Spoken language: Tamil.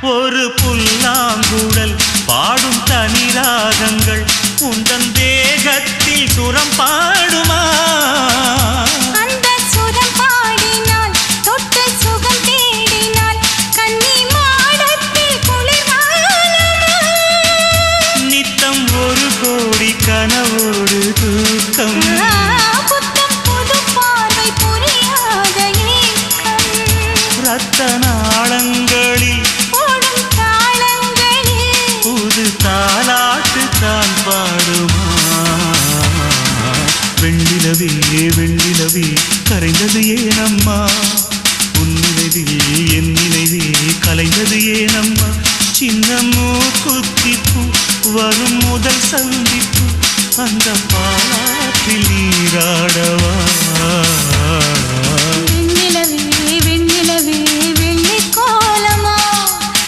ஒரு புல்லாங்குழல் பாடும் தனி ராகங்கள் உந்தன் தேகத்தில் சுரம் பாடுமா? அந்த சுரம் பாடினால் தொட்டு சுகம் தேடினால் கன்னி மாடத்தில் குளிர்வானமா? நித்தம் ஒரு கோடி கனவோடு தூக்கம் புத்தம் புது பார்வை புரியாத ஏக்கம் ரத்த நாளங்களில் ஓடும் தாளங்களில் புது தாலாட்டு தான் பாடுமா? வெண்ணிலவே வெண்ணிலவே கரைந்தது ஏனம்மா? உன் நினைவில் என் நினைவே கலைந்தது ஏனம்மா? சின்ன மூக்குத்திப்பு வரும் முதல் சந்திப்பு அந்த பாட்டில் நீராடவா?